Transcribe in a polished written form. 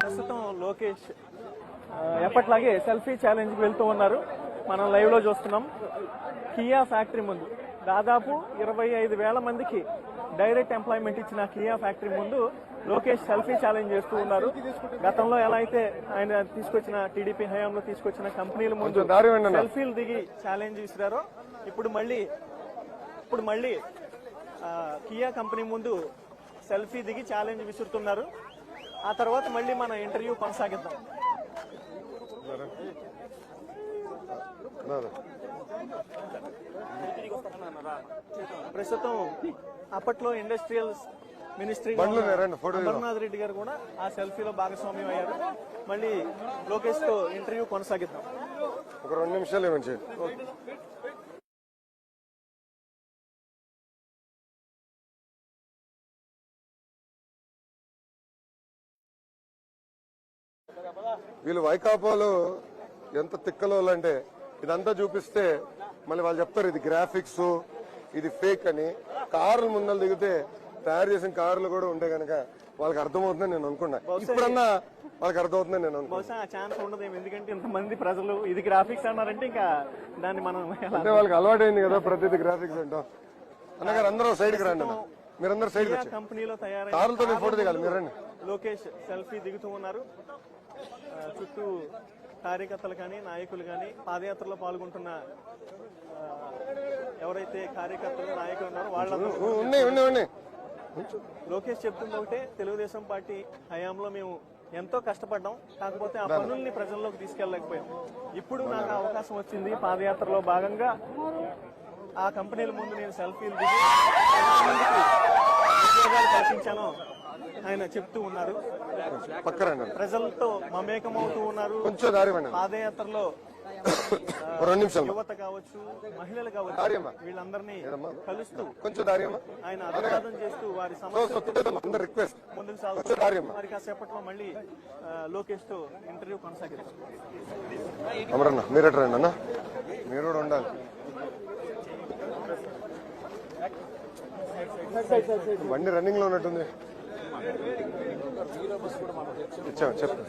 ప్రస్తుతం లోకేష్ ఎప్పట్లాగే selfie challenge కి వెళ్తూ ఉన్నారు. మనం లైవ్ లో చూస్తున్నాం. కియా ఫ్యాక్టరీ ముందు దాదాపు 25,000 మందికి డైరెక్ట్ ఎంప్లాయ్మెంట్ ఇచ్చిన కియా ఫ్యాక్టరీ ముందు లోకేష్ సెల్ఫీ ఛాలెంజ్ చేస్తూ ఉన్నారు. గతంలో ఎలా అయితే ఆయన తీసుకొచ్చిన టీడీపీ హయాంలో తీసుకొచ్చిన కంపెనీల ముందు సెల్ఫీలు దిగి ఛాలెంజ్ విసిరారో ఇప్పుడు మళ్ళీ కియా కంపెనీ ముందు సెల్ఫీ దిగి ఛాలెంజ్ విసురుతున్నారు. ఆ తర్వాత మళ్ళీ మన ఇంటర్వ్యూ కొనసాగిద్దాం. ప్రస్తుతం అప్పట్లో ఇండస్ట్రియల్ మినిస్ట్రీ అమర్నాథ్ రెడ్డి గారు కూడా ఆ సెల్ఫీలో భాగస్వామ్యం అయ్యారు. మళ్ళీ లోకేష్ తో ఇంటర్వ్యూ కొనసాగిద్దాం. ఒక 2 నిమిషాలు ఏమంచి వీళ్ళు వైకాపాలో ఎంత తిక్కలోళ్ళంటే ఇదంతా చూపిస్తే మళ్ళీ వాళ్ళు చెప్తారు ఇది గ్రాఫిక్స్, ఇది ఫేక్ అని. కార్లు ముందర దిగితే తయారు చేసిన కార్లు కూడా ఉంటే కనుక వాళ్ళకి అర్థమవుతుందని నేను అనుకున్నా. ఇప్పుడన్నా వాళ్ళకి అర్థమవుతుందని నేను అనుకున్నా. బహుశా ఛాన్స్ ఉండదు, ఎందుకంటే ఇంతమంది ప్రజలు ఇది గ్రాఫిక్స్ అన్నారంటే ఇంకా దాన్ని మనం అంటే వాళ్ళకి అలవాటైంది కదా ప్రతిదీ గ్రాఫిక్స్ అంటాం. అన్నగారు అందరూ సైడ్ కి రండి, మీరందరూ సైడ్ కంపెనీలో తయారు కార్లతో ఫోటో దిగాలి. మీరు రండి. లోకేష్ సెల్ఫీ దిగుతూ ఉన్నారు. చుట్టూ కార్యకర్తలు కానీ నాయకులు కానీ పాదయాత్రలో పాల్గొంటున్న ఎవరైతే కార్యకర్తలు నాయకులు ఉన్నారో వాళ్ళందరూ లోకేష్ చెప్తుంది ఒకటే, తెలుగుదేశం పార్టీ హయాంలో మేము ఎంతో కష్టపడ్డాం, కాకపోతే ఆ పనుల్ని ప్రజల్లోకి తీసుకెళ్లలేకపోయాం. ఇప్పుడు నాకు అవకాశం వచ్చింది, పాదయాత్రలో భాగంగా ఆ కంపెనీల ముందు నేను సెల్ఫీలు దిగి ఉద్యోగాలు కల్పించాను ఆయన చెప్తూ ఉన్నారు. ప్రజలతో మమేకమవుతూ ఉన్నారు. పాదయాత్రలో యువత కావచ్చు, మహిళలు కావచ్చు, వీళ్ళందరినీ కలుస్తూ ఆయన అభివాదం చేస్తూ వారి సమస్యలు ముందుకు సాగుతున్నారు. మరి కాసేపట్లో మళ్ళీ లోకేష్ తో ఇంటర్వ్యూ కొనసాగిద్దాం. మీరు రండి అన్న, మీరు కూడా ఉండాలి. బండి రన్నింగ్ లో ఉన్నట్టుంది. చెప్పండి.